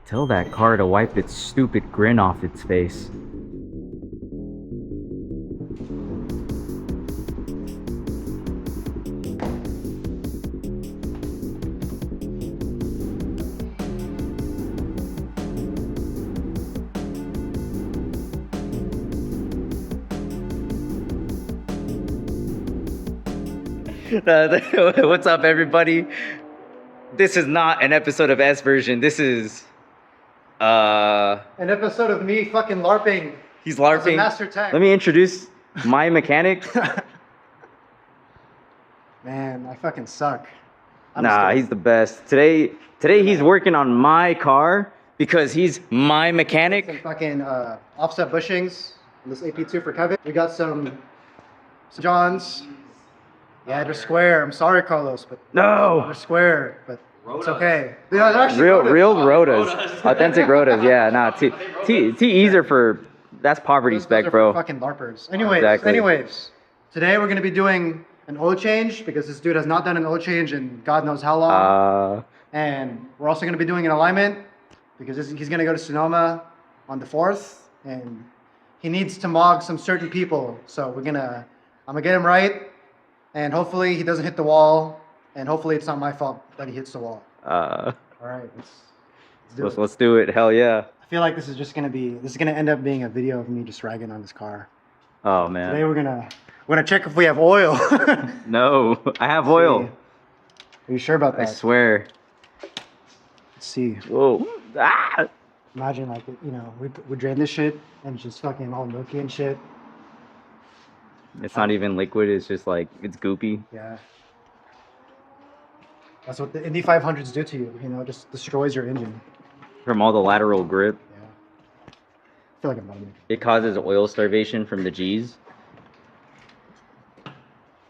Tell that car to wipe its stupid grin off its face. What's up, everybody? This is not an episode of S version. This is an episode of me fucking LARPing. He's LARPing. As a master tech. Let me introduce my mechanic. Man, I fucking suck. He's the best. Today he's working on my car because he's my Some mechanic. fucking offset bushings on this AP2 for Kevin. We got some Johns. Yeah, they're square. I'm sorry, Carlos, but No, they're square. But it's okay. Yeah, they're actually real Rotas. rotas, authentic rotas. Yeah, nah. TEs are for that's poverty Those spec, are bro. for fucking LARPers. Anyways, Exactly. today we're gonna be doing an oil change because this dude has not done an oil change in God knows how long. And we're also gonna be doing an alignment because he's gonna go to Sonoma on the 4th, and he needs to mog some certain people. So I'm gonna get him right, and hopefully he doesn't hit the wall, and hopefully it's not my fault that he hits the wall. All right, Let's do it. Hell yeah. I feel like this is gonna end up being a video of me just ragging on this car. Oh Today man. we're gonna check if we have oil. No, I have oil. Are you sure about I that? swear. Let's see. Whoa. Ah! Imagine like we drain this shit and it's just fucking all milky and shit. It's not even liquid. It's just like it's goopy. Yeah. That's what the Indy 500s do to you. You know, just destroys your engine. From all the lateral grip. Yeah. I feel like I'm about to make It causes oil starvation from the G's.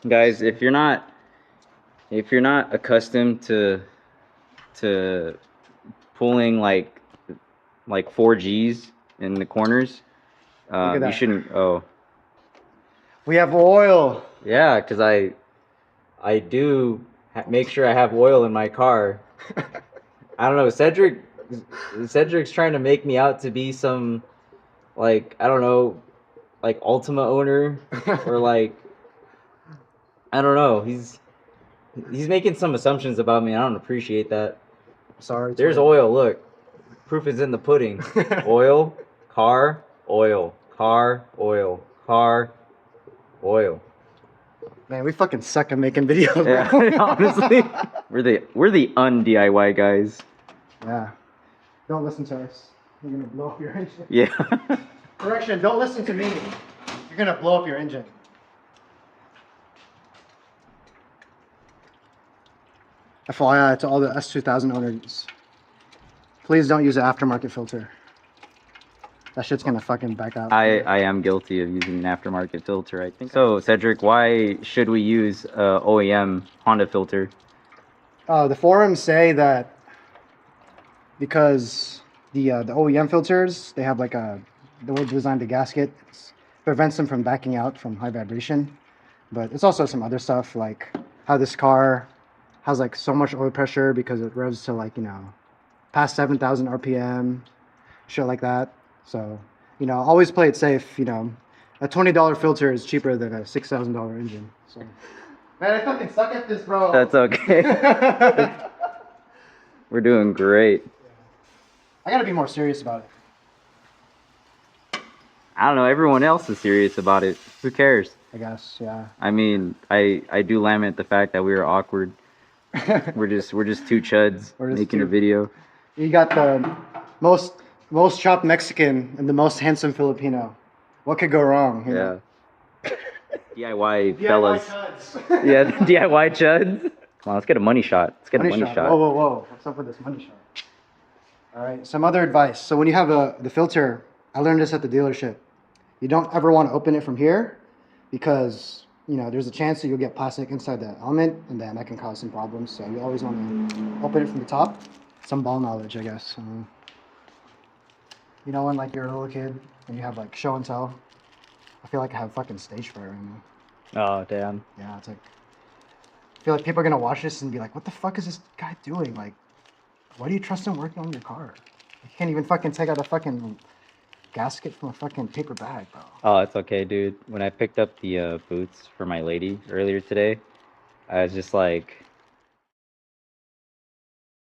Guys, if you're not accustomed to pulling like 4 G's in the corners, at you that. shouldn't. Oh, We have oil. yeah, because I do make sure I have oil in my car. I don't know, Cedric's trying to make me out to be some, like, I don't know, like Ultima owner or like, I don't know. He's making some assumptions about me. I don't appreciate that. Sorry. There's oil. Look, proof is in the pudding. Oil, car, oil, car, oil, car, oil. Man, we fucking suck at making videos. Bro. Yeah, honestly, we're the un-DIY guys. Yeah. Don't listen to us. You're gonna blow up your engine. Yeah. Correction, don't listen to me. You're gonna blow up your engine. FYI to all the S2000 owners. Please don't use an aftermarket filter. That shit's gonna fucking back out. I am guilty of using an aftermarket filter, I think. So, Cedric, why should we use a OEM Honda filter? The forums say that because the OEM filters, they have like the way they designed the gasket prevents them from backing out from high vibration. But it's also some other stuff like how this car has like so much oil pressure because it revs to like, past 7,000 RPM, shit like that. So, always play it safe. A $20 filter is cheaper than a $6,000 engine. So, man, I fucking suck at this, bro. That's okay. We're doing great. I gotta be more serious about it. I don't know. Everyone else is serious about it. Who cares? I guess, yeah. I mean, I do lament the fact that we are awkward. We're just two chuds We're just making a two- video. You got the most chopped Mexican and the most handsome Filipino. What could go wrong? you know? Yeah. DIY fellas. chuds. Yeah, the DIY chuds. Come on, let's get a money shot. Let's get a money shot. Whoa. What's up with this money shot? All right, some other advice. So when you have the filter, I learned this at the dealership. You don't ever want to open it from here because, there's a chance that you'll get plastic inside the element and then that can cause some problems. So you always want to open it from the top. Some ball knowledge, I guess. When like you're a little kid and you have like show and tell. I feel like I have fucking stage fright right now. Oh, damn. Yeah, it's like, I feel like people are gonna watch this and be like, what the fuck is this guy doing? Like, why do you trust him working on your car? You can't even fucking take out a fucking gasket from a fucking paper bag, bro. Oh, it's okay, dude. When I picked up the boots for my lady earlier today, I was just like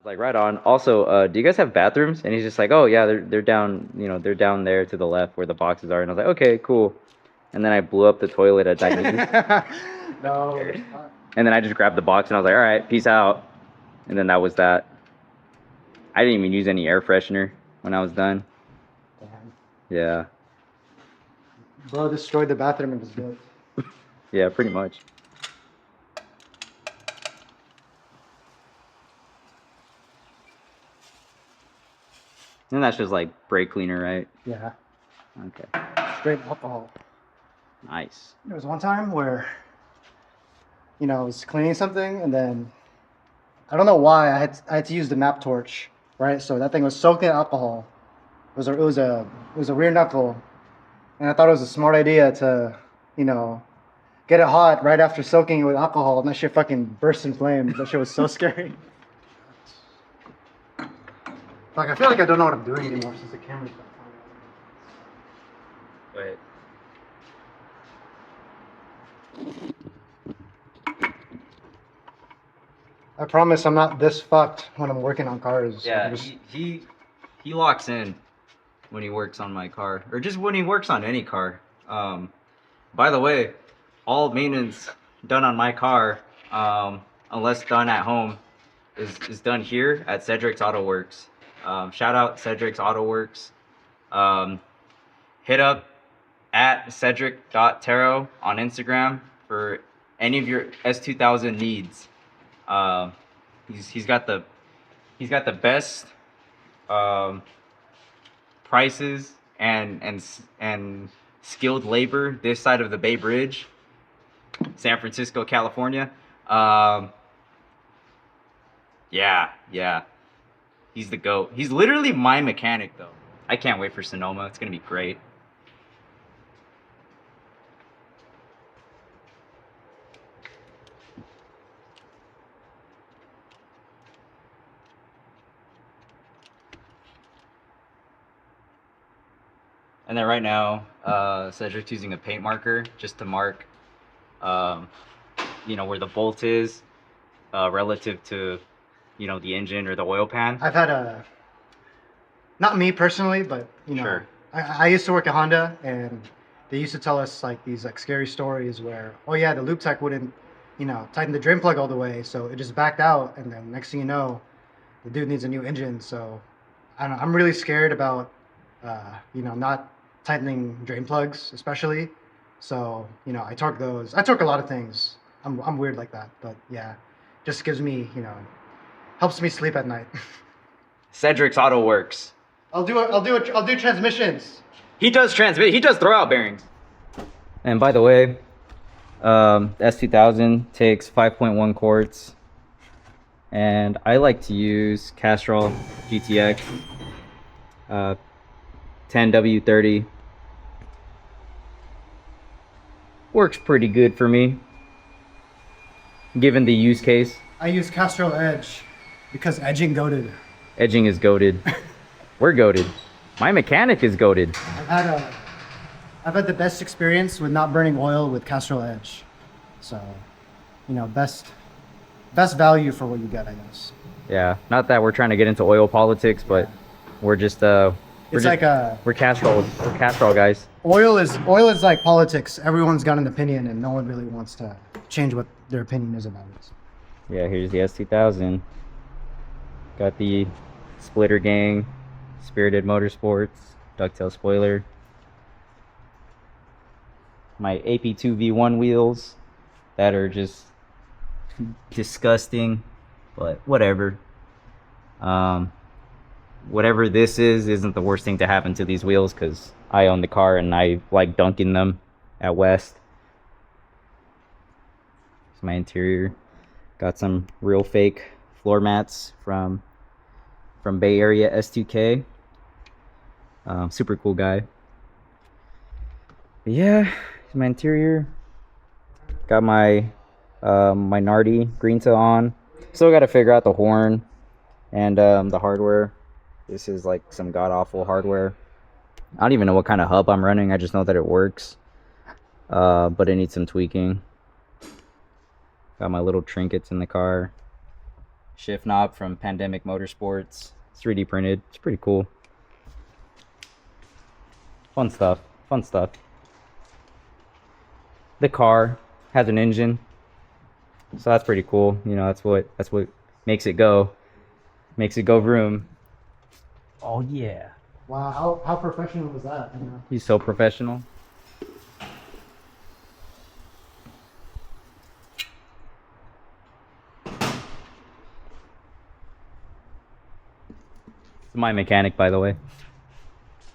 right on. Also, do you guys have bathrooms? And he's just like, oh yeah, they're down, they're down there to the left where the boxes are. And I was like, okay, cool. And then I blew up the toilet at Daini's. No. And then I just grabbed the box and I was like, all right, peace out. And then that was that. I didn't even use any air freshener when I was done. Damn. Yeah. Bro destroyed the bathroom and was good. Yeah, pretty much. And that's just like brake cleaner, right? Yeah. Okay. Straight alcohol. Nice. There was one time where, I was cleaning something and then I don't know why I had to use the map torch, right? So that thing was soaked in alcohol. It was a rear knuckle, and I thought it was a smart idea to, get it hot right after soaking it with alcohol, and that shit fucking burst in flames. That shit was so scary. Like I feel like I don't know what I'm doing anymore since the camera's back on. Wait. I promise I'm not this fucked when I'm working on cars. Yeah, I'm just- he locks in when he works on my car, or just when he works on any car. By the way, all maintenance done on my car, unless done at home, is done here at Cedric's Auto Works. Shout out Cedric's Auto Works. Hit up at cedric.taro on Instagram for any of your S2000 needs. He's got the best prices and skilled labor this side of the Bay Bridge, San Francisco, California. Yeah. He's the GOAT. He's literally my mechanic though. I can't wait for Sonoma. It's gonna be great. And then right now, Cedric's using a paint marker just to mark, where the bolt is relative to, the engine or the oil pan. I've had not me personally, but Sure. I used to work at Honda, and they used to tell us like these like scary stories where, oh yeah, the loop tech wouldn't, tighten the drain plug all the way, so it just backed out, and then next thing you know, the dude needs a new engine. So I don't know, I'm really scared about, not tightening drain plugs, especially. So I torque those. I torque a lot of things. I'm weird like that, but yeah, just gives me, helps me sleep at night. Cedric's Auto Works. I'll do transmissions. He does transmit. He does throwout bearings. And by the way, S2000 takes 5.1 quarts, and I like to use Castrol GTX 10W30. Works pretty good for me, given the use case. I use Castrol Edge because edging goated. Edging is goated. We're goated. My mechanic is goated. I've had the best experience with not burning oil with Castrol Edge. So, best value for what you get, I guess. Yeah, not that we're trying to get into oil politics, but we're just we're Castrol guys. Oil is like politics. Everyone's got an opinion, and no one really wants to change what their opinion is about it. Yeah, here's the S2000. Got the splitter gang, Spirited Motorsports, ducktail spoiler. My AP2 V1 wheels that are just disgusting, but whatever. Whatever this isn't the worst thing to happen to these wheels, because I own the car and I like dunking them at West. It's my interior. Got some real fake floor mats from Bay Area S2K. Super cool guy. But yeah, here's my interior. Got my my Nardi Greenta on. Still got to figure out the horn and the hardware. This is like some god-awful hardware. I don't even know what kind of hub I'm running. I just know that it works. But it needs some tweaking. Got my little trinkets in the car. Shift knob from Pandemic Motorsports. It's 3D printed. It's pretty cool. Fun stuff. Fun stuff. The car has an engine. So that's pretty cool. You know, that's what makes it go. Makes it go vroom. Oh yeah. Wow, how professional was that? You know? He's so professional. It's my mechanic, by the way.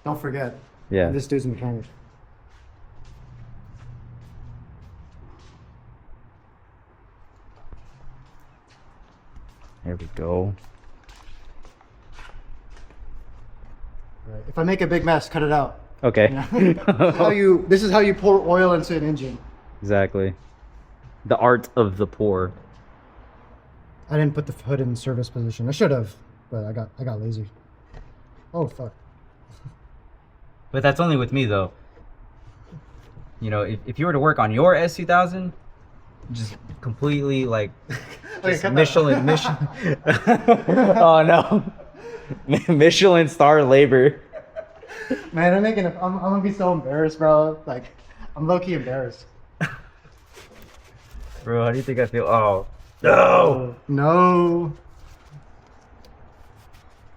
Don't forget. Yeah. This dude's a mechanic. There we go. Right. If I make a big mess, cut it out. Okay. You know? This is how you pour oil into an engine. Exactly. The art of the pour. I didn't put the hood in service position. I should have, but I got lazy. Oh fuck. But that's only with me though. You know, if you were to work on your S2000, just completely like just Michelin. Oh no. Michelin star labor. Man, I'm gonna be so embarrassed, bro. Like, I'm low-key embarrassed. Bro, how do you think I feel? Oh, no! No.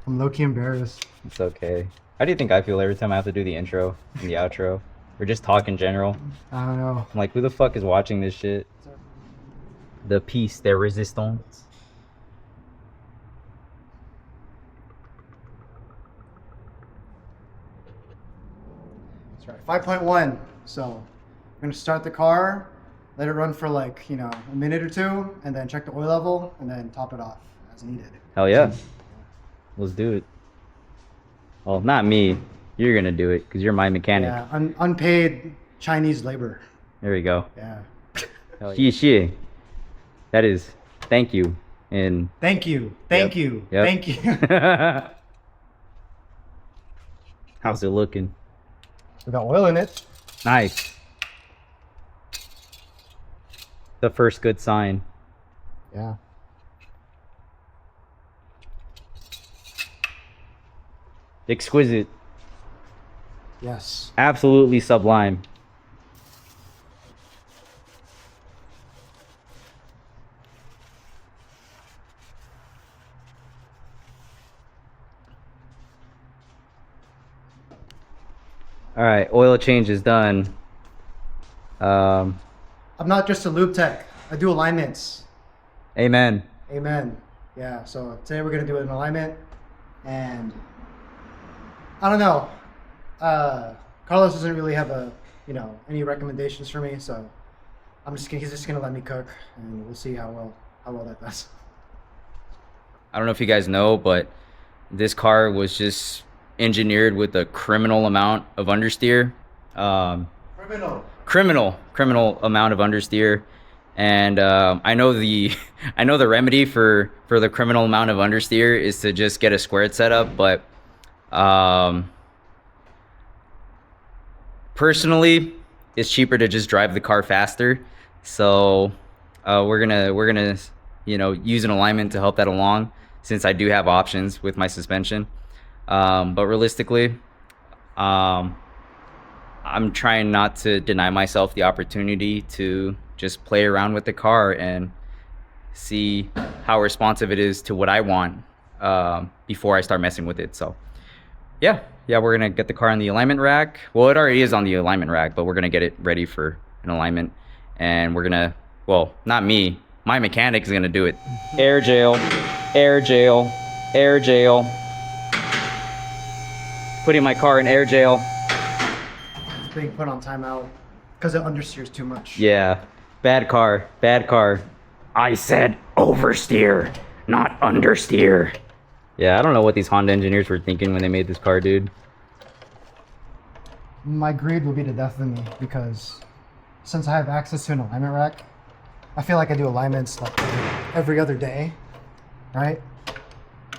I'm low-key embarrassed. It's okay. How do you think I feel every time I have to do the intro and the outro? Or just talk in general? I don't know. I'm like, who the fuck is watching this shit? The piece de resistance. That's right. 5.1. So, I'm gonna start the car, let it run for like, you know, a minute or two, and then check the oil level, and then top it off as needed. Hell yeah. Let's do it. Well, not me. You're gonna do it because you're my mechanic. Yeah, unpaid Chinese labor. There we go. Yeah. Xie. That is thank you. And Thank you. Thank you. Yep. Thank you. how's it looking? We got oil in it. Nice. The first good sign. Yeah. Exquisite. Yes. Absolutely sublime. All right, oil change is done. I'm not just a lube tech. I do alignments. Amen. Amen. Yeah. So today we're gonna do an alignment, and I don't know. Carlos doesn't really have any recommendations for me, so he's just gonna let me cook, and we'll see how well that does. I don't know if you guys know, but this car was just engineered with a criminal amount of understeer. Criminal amount of understeer. And I know the remedy for the criminal amount of understeer is to just get a squared setup, but personally it's cheaper to just drive the car faster. So we're gonna use an alignment to help that along, since I do have options with my suspension. But realistically, I'm trying not to deny myself the opportunity to just play around with the car and see how responsive it is to what I want before I start messing with it. So yeah, we're gonna get the car on the alignment rack. Well, it already is on the alignment rack, but we're gonna get it ready for an alignment, and we're gonna, well, not me, my mechanic is gonna do it. Air jail, air jail, air jail. Putting my car in air jail. It's being put on timeout because it understeers too much. Yeah, bad car, bad car. I said oversteer, not understeer. Yeah, I don't know what these Honda engineers were thinking when they made this car, dude. My greed will be the death of me, because since I have access to an alignment rack, I feel like I do alignments like every other day, right?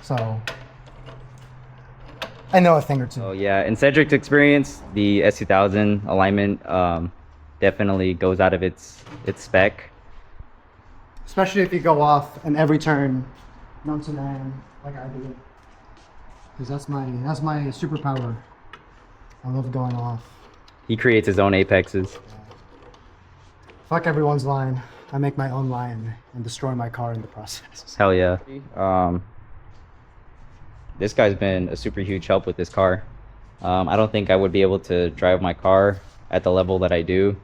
So I know a thing or two. Oh yeah, in Cedric's experience, the S2000 alignment definitely goes out of its spec. Especially if you go off in every turn, known to man, like I do. Because that's my superpower. I love going off. He creates his own apexes. Fuck everyone's line. I make my own line and destroy my car in the process. Hell yeah. This guy's been a super huge help with this car. I don't think I would be able to drive my car at the level that I do,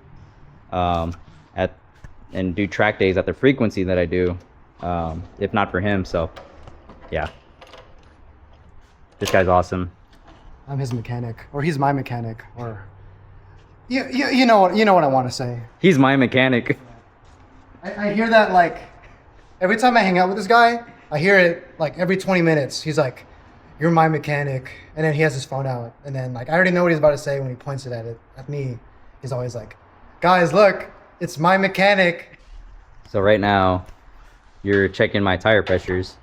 and do track days at the frequency that I do, if not for him. So, yeah, this guy's awesome. I'm his mechanic, or he's my mechanic, or you know what I want to say. He's my mechanic. I hear that like every time I hang out with this guy. I hear it like every 20 minutes. He's like, "You're my mechanic," and then he has his phone out, and then like I already know what he's about to say when he points it at me. He's always like, "Guys, look, it's my mechanic." So right now, you're checking my tire pressures.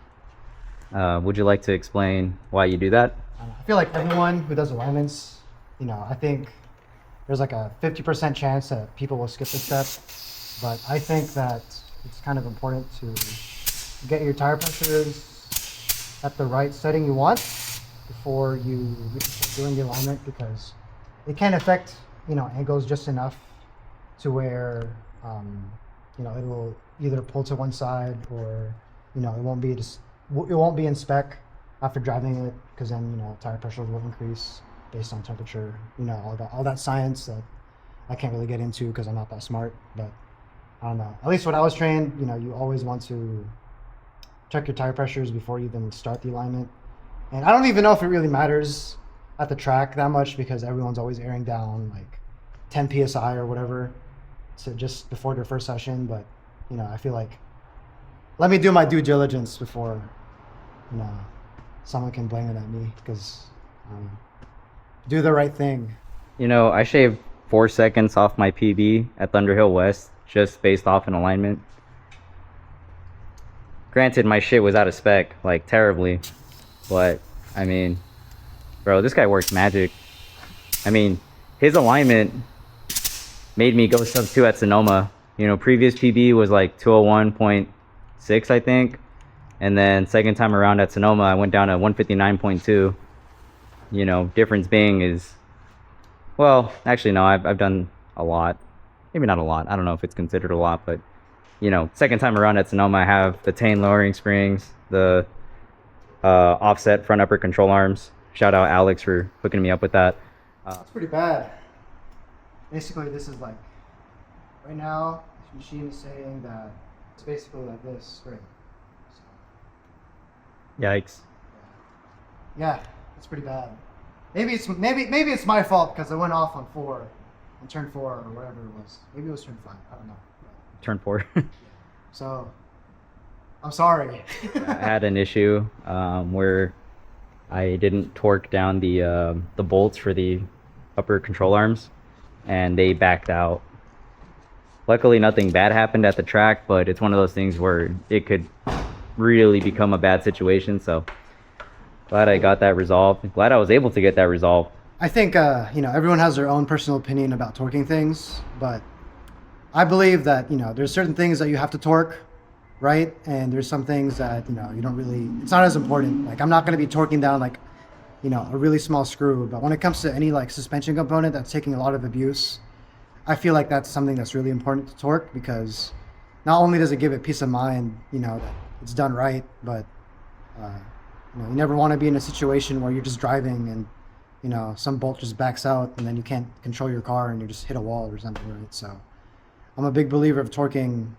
Would you like to explain why you do that? I feel like everyone who does alignments, I think there's like a 50% chance that people will skip this step, but I think that it's kind of important to get your tire pressures at the right setting you want before you start doing the alignment, because it can affect angles just enough to where it will either pull to one side, or it won't be in spec after driving it, because then tire pressures will increase based on temperature, all that science that I can't really get into because I'm not that smart. But I don't know, at least when I was trained, you always want to check your tire pressures before you even start the alignment. And I don't even know if it really matters at the track that much, because everyone's always airing down like 10 psi or whatever, so just before their first session. But I feel like, let me do my due diligence before someone can blame it at me, because do the right thing. I shaved 4 seconds off my PB at Thunderhill West just based off an alignment. Granted, my shit was out of spec, like terribly, but I mean, bro, this guy works magic. I mean, his alignment made me go sub 2 at Sonoma. Previous PB was like 201.6, I think. And then second time around at Sonoma, I went down to 159.2. Difference being is, well, actually, no, I've done a lot. Maybe not a lot. I don't know if it's considered a lot, but, second time around at Sonoma, I have the Tane lowering springs, the offset front upper control arms. Shout out Alex for hooking me up with that. That's pretty bad. Basically, this is like, right now, this machine is saying that it's basically like this, straight. Yikes. Yeah, it's pretty bad. Maybe it's my fault because I went off on 4, on turn 4 or whatever it was. Maybe it was turn 5. I don't know. Turn 4. So, I'm sorry. I had an issue where I didn't torque down the bolts for the upper control arms, and they backed out. Luckily, nothing bad happened at the track, but it's one of those things where it could really become a bad situation. So glad I got that resolved. Glad I was able to get that resolved. I think everyone has their own personal opinion about torquing things, but I believe that there's certain things that you have to torque, right? And there's some things that you don't really. It's not as important. Like, I'm not going to be torquing down like a really small screw, but when it comes to any like suspension component that's taking a lot of abuse, I feel like that's something that's really important to torque, because not only does it give it peace of mind, that it's done right, but you never want to be in a situation where you're just driving and some bolt just backs out and then you can't control your car and you just hit a wall or something, right? So I'm a big believer of torquing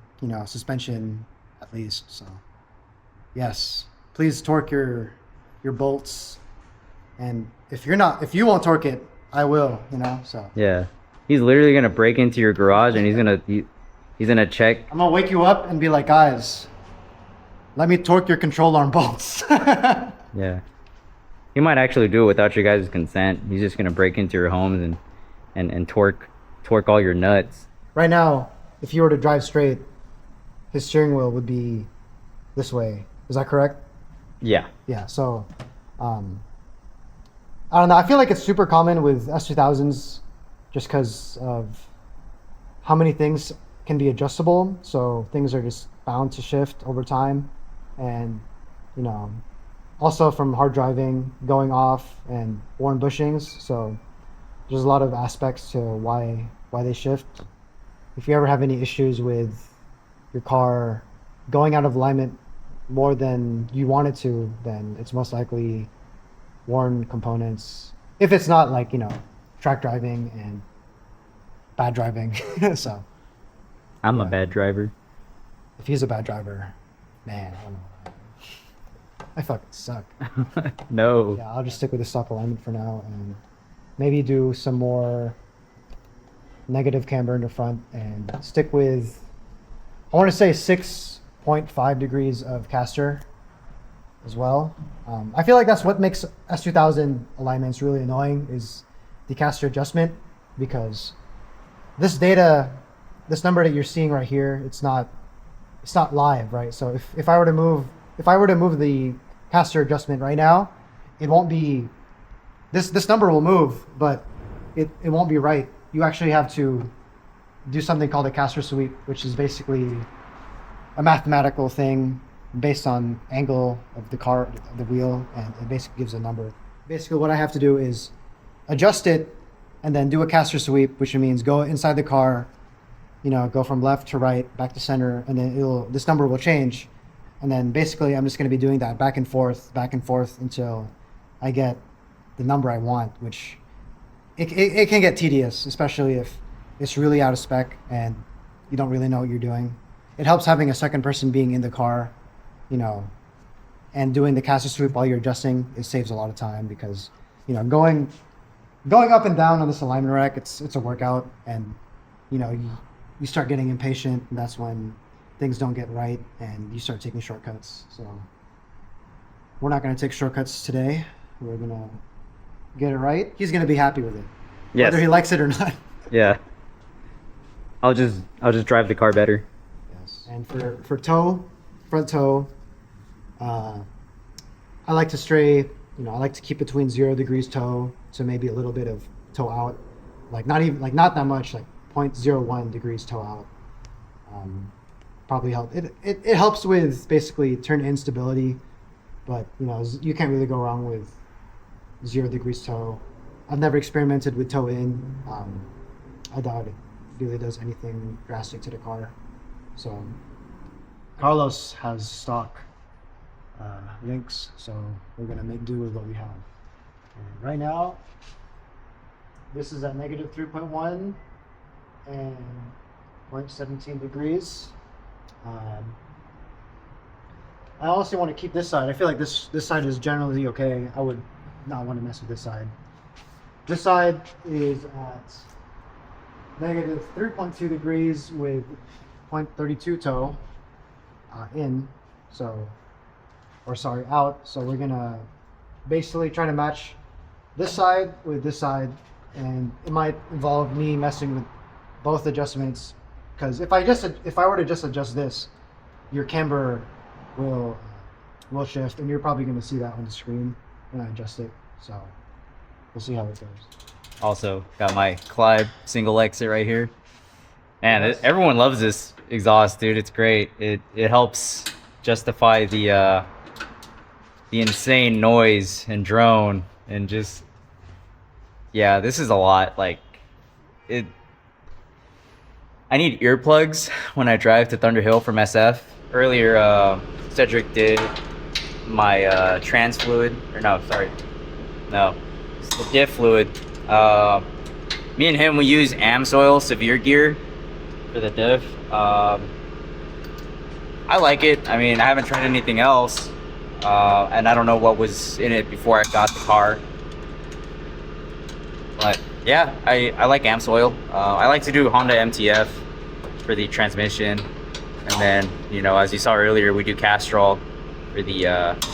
suspension at least. So yes, please torque your bolts, and if you won't torque it, I will. So Yeah, he's literally gonna break into your garage and he's gonna check. I'm gonna wake you up and be like, guys, let me torque your control arm bolts. Yeah, he might actually do it without your guys' consent. He's just gonna break into your homes and torque all your nuts. Right now, if you were to drive straight, his steering wheel would be this way. Is that correct? Yeah. Yeah. So, I don't know. I feel like it's super common with S2000s just because of how many things can be adjustable. So things are just bound to shift over time. And, you know, also from hard driving, going off, and worn bushings. So there's a lot of aspects to why they shift. If you ever have any issues with your car going out of alignment more than you want it to, then it's most likely worn components. If it's not like, you know, track driving and bad driving. So I'm a Yeah. bad driver. if he's a bad driver, man, I don't know. I fucking suck. No. Yeah, I'll just stick with the stock alignment for now and maybe do some more negative camber in the front and stick with, I want to say 6.5 degrees of caster as well. I feel like that's what makes S2000 alignments really annoying is the caster adjustment, because this data, this number that you're seeing right here, it's not live, right? So if I were to move the caster adjustment right now, it won't be, this number will move, but it won't be right. You actually have to do something called a caster sweep, which is basically a mathematical thing based on angle of the car, the wheel, and it basically gives a number. Basically what I have to do is adjust it and then do a caster sweep, which means go inside the car, you know, go from left to right, back to center, and then this number will change. And then basically I'm just going to be doing that back and forth until I get the number I want, which it can get tedious, especially if it's really out of spec and you don't really know what you're doing. It helps having a second person being in the car, you know, and doing the caster sweep while you're adjusting. It saves a lot of time because, you know, going up and down on this alignment rack, it's a workout, and you know, you start getting impatient, and that's when things don't get right and you start taking shortcuts. So we're not going to take shortcuts today. We're going to get it right. He's going to be happy with it, Yes. whether he likes it or not. Yeah. I'll just drive the car better. Yes. And for toe, front toe, I like to stray, you know, I like to keep between 0 degrees toe to maybe a little bit of toe out, like not that much, like 0.01 degrees toe out. Probably help. It helps with basically turn in stability, but you know, you can't really go wrong with 0 degrees toe. I've never experimented with toe in. I doubt it really does anything drastic to the car. So Carlos has stock links, so we're gonna make do with what we have. And right now, this is at negative 3.1 and 0.17 degrees. I also want to keep this side. I feel like this side is generally okay. I would not want to mess with this side. This side is at negative 3.2 degrees with 0.32 toe in, so, or sorry, out. So we're gonna basically try to match this side with this side, and it might involve me messing with both adjustments, because if I were to just adjust this, your camber will shift, and you're probably going to see that on the screen when I adjust it. So we'll see how it goes. Also got my Clyde single exit right here. Man, everyone loves this exhaust, dude. It's great. It helps justify the insane noise and drone and just, yeah, this is a lot. Like it. I need earplugs when I drive to Thunderhill from SF. Earlier, Cedric did my trans fluid, or no, sorry, no, it's the diff fluid. Me and him, we use AMSOIL Severe Gear for the diff. I like it. I mean, I haven't tried anything else, and I don't know what was in it before I got the car. But yeah, I like AMSOIL. I like to do Honda MTF for the transmission, and then, you know, as you saw earlier, we do Castrol for the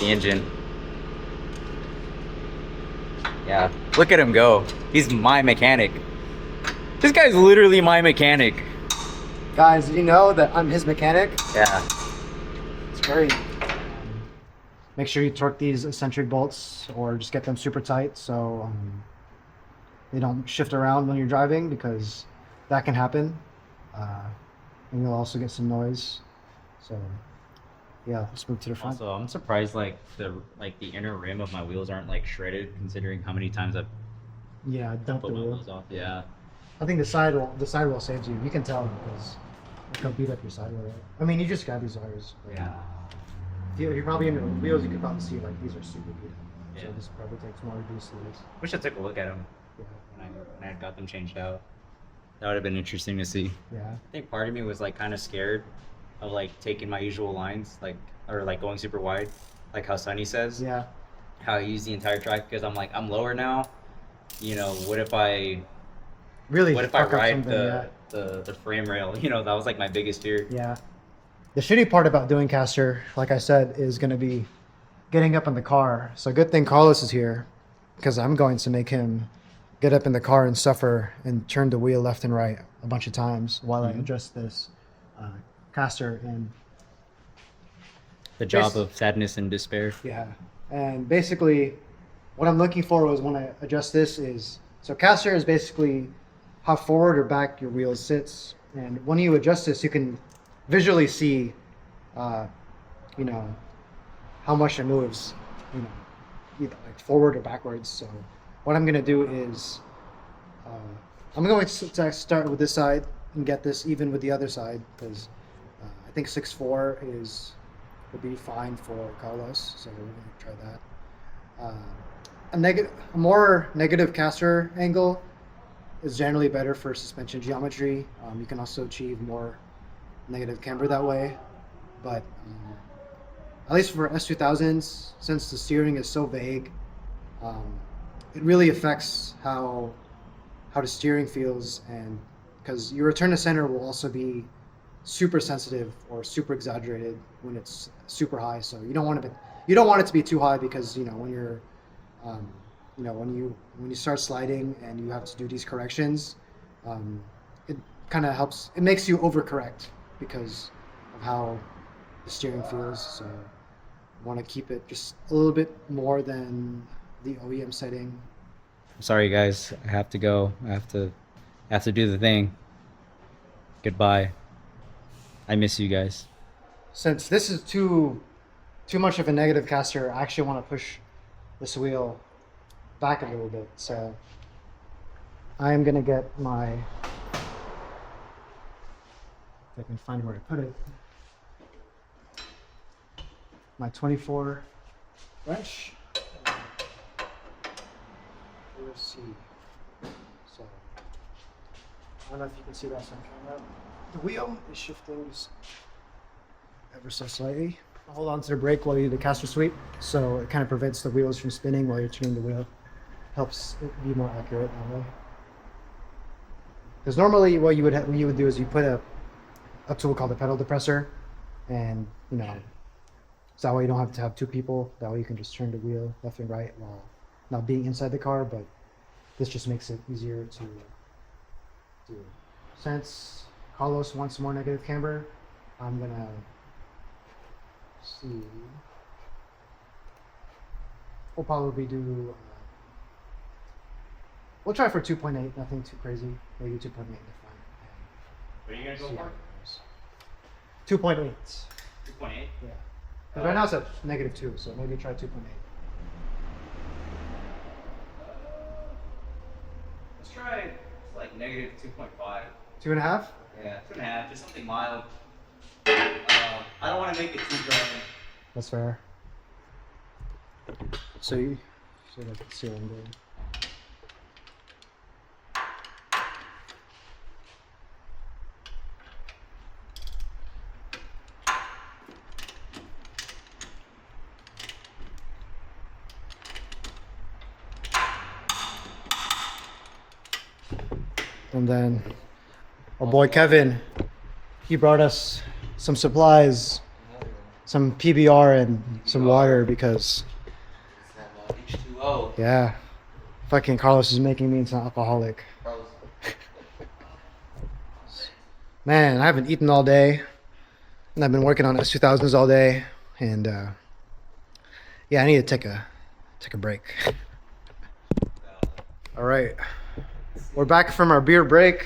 engine. Yeah, look at him go. He's my mechanic. This guy's literally my mechanic. Guys, did you know that I'm his mechanic? Yeah. It's great. make sure you torque these eccentric bolts or just get them super tight so they don't shift around when you're driving, because that can happen. And you'll also get some noise. So yeah, let's move to the front. Also, I'm surprised like the inner rim of my wheels aren't like shredded, considering how many times I've Yeah, dump the put my wheel. wheels off. Yeah. I think the sidewall saves you. You can tell because it'll beat up your sidewall. Right? I mean, you just got these wires. Yeah. If you're probably in the wheels, you could probably see like these are super beat up. So Yeah. this probably takes more abuse to this. Wish I took a look at them Yeah. when I got them changed out. That would have been interesting to see. Yeah. I think part of me was like kind of scared of like taking my usual lines, like or like going super wide, like how Sonny says. Yeah. How I use the entire track, because I'm like I'm lower now. You know, what if I Really. what if I fuck up ride something, yeah. the frame rail? You know, that was like my biggest fear. Yeah. The shitty part about doing caster, like I said, is going to be getting up in the car. So good thing Carlos is here, because I'm going to make him get up in the car and suffer and turn the wheel left and right a bunch of times while I adjust this caster. And The job Basi- of sadness and despair. yeah, and basically what I'm looking for was when I adjust this is, so caster is basically how forward or back your wheel sits. And when you adjust this, you can visually see, you know, how much it moves, you know, either like forward or backwards. So what I'm going to do is I'm going to start with this side and get this even with the other side, because I think 6.4 would be fine for Carlos. So we're going to try that. A more negative caster angle is generally better for suspension geometry. You can also achieve more negative camber that way, but at least for S2000s, since the steering is so vague, it really affects how the steering feels, and because your return to center will also be super sensitive or super exaggerated when it's super high. So you don't want it to be too high, because you know when you're when you start sliding and you have to do these corrections, it kind of helps. It makes you overcorrect because of how the steering feels. So I want to keep it just a little bit more than the OEM setting. Sorry guys, I have to go. I have to do the thing. Goodbye. I miss you guys. Since this is too much of a negative caster, I actually want to push this wheel back a little bit. So I am gonna get my, if I can find where to put it, my 24 wrench. Let's see. So I don't know if you can see that on camera. The wheel is shifting just ever so slightly. Hold on to the brake while you do the caster sweep, so it kind of prevents the wheels from spinning while you're turning the wheel. Helps it be more accurate that way. Because normally what you would do is you put a tool called a pedal depressor, and you know, so that way you don't have to have two people. That way you can just turn the wheel left and right while not being inside the car. But this just makes it easier to do. Since Carlos wants more negative camber, I'm gonna see. We'll probably do. We'll try for 2.8. Nothing too crazy. Maybe 2.8 to fine. What are you gonna go for? 2.8. 2.8. Yeah. 'Cause right now it's at -2, so maybe try 2.8. Let's try like -2.5. 2.5. Yeah, 2.5. Just something mild. I don't want to make it too dry. That's fair. So you should see what I'm doing. And then our boy Kevin, he brought us some supplies, some PBR and some water, because H2O. yeah, fucking Carlos is making me into an alcoholic. Man, I haven't eaten all day, and I've been working on S2000s all day, and Yeah, I need to take a break. All right, we're back from our beer break.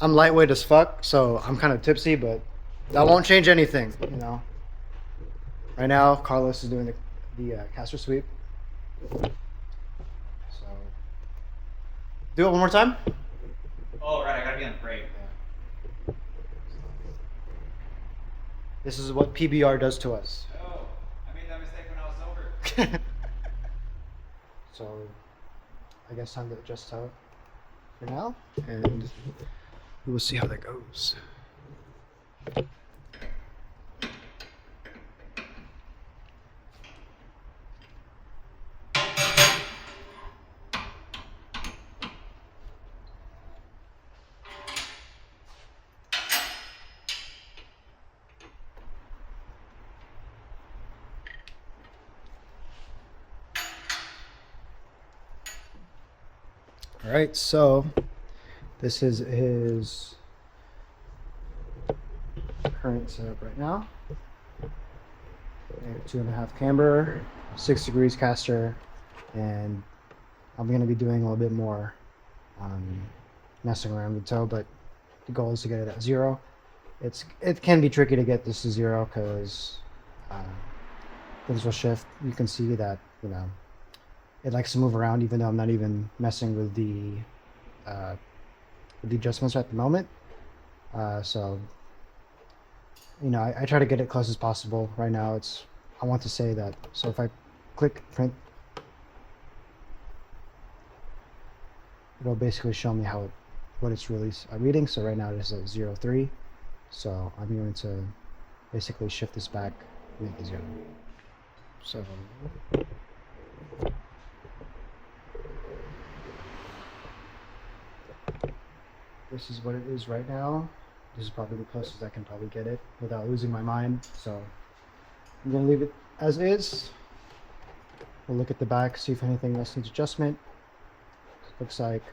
I'm lightweight as fuck, so I'm kind of tipsy, but that won't change anything, you know. Right now, Carlos is doing the caster sweep. So, do it one more time. Oh, right, I gotta be on the break. This is what PBR does to us. Oh, I made that mistake when I was sober. So, I guess time to adjust toe for now, and we will see how that goes. All right, so this is his current setup right now. 2.5 camber, 6 degrees caster, and I'm gonna be doing a little bit more messing around with toe, but the goal is to get it at 0. It can be tricky to get this to 0 because things will shift. You can see that, you know, it likes to move around even though I'm not even messing with the adjustments at the moment. So, you know, I try to get it close as possible. Right now I want to say that, so if I click print, it'll basically show me what it's really reading. So right now it is at 0.3. So I'm going to basically shift this back, make it 0. So this is what it is right now. This is probably the closest I can probably get it without losing my mind. So I'm gonna leave it as is. We'll look at the back, see if anything else needs adjustment. Looks like,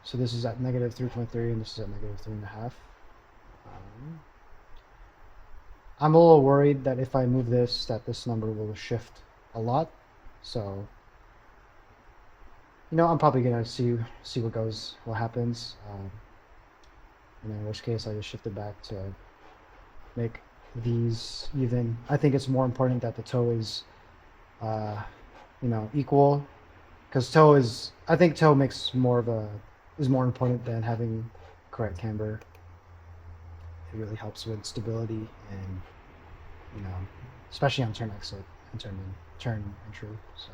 so this is at negative 3.3 and this is at negative 3.5. I'm a little worried that if I move this, that this number will shift a lot. So, you know, I'm probably gonna see what happens. And then in worst case, I just shift it back to make these even. I think it's more important that the toe is, you know, equal, because I think toe is more important than having correct camber. It really helps with stability and, you know, especially on turn exit and turn entry. So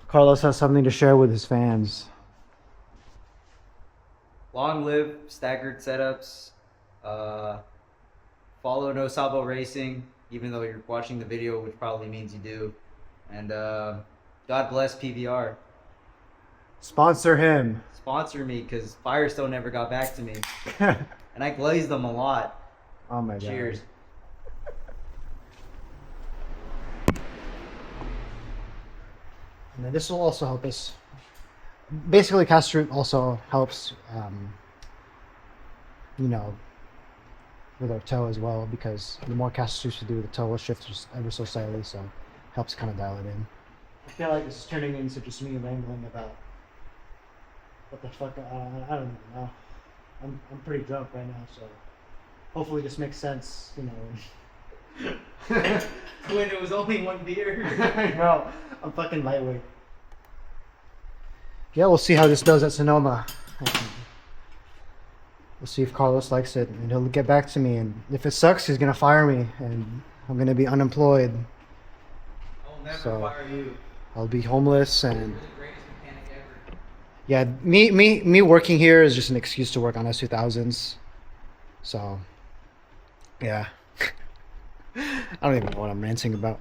Carlos has something to share with his fans. Long live staggered setups. Follow No Sabo Racing, even though you're watching the video, which probably means you do. And God bless PBR. Sponsor him. Sponsor me, because Firestone never got back to me. And I glazed them a lot. Oh my god. Cheers. And then this will also help us. Basically, caster root also helps, you know, with our toe as well, because the more caster roots we do, the toe will shift just ever so slightly, so helps kind of dial it in. I feel like this is turning into just me rambling about what the fuck. I don't even know. I'm pretty drunk right now, so hopefully this makes sense. You know. When it was only one beer. No, I'm fucking lightweight. Yeah, we'll see how this does at Sonoma. We'll see if Carlos likes it, and he'll get back to me. And if it sucks, he's gonna fire me, and I'm gonna be unemployed. I'll never So, fire you. I'll be homeless, and You're the greatest mechanic ever. yeah, me working here is just an excuse to work on S2000s. So, yeah. I don't even know what I'm ranting about.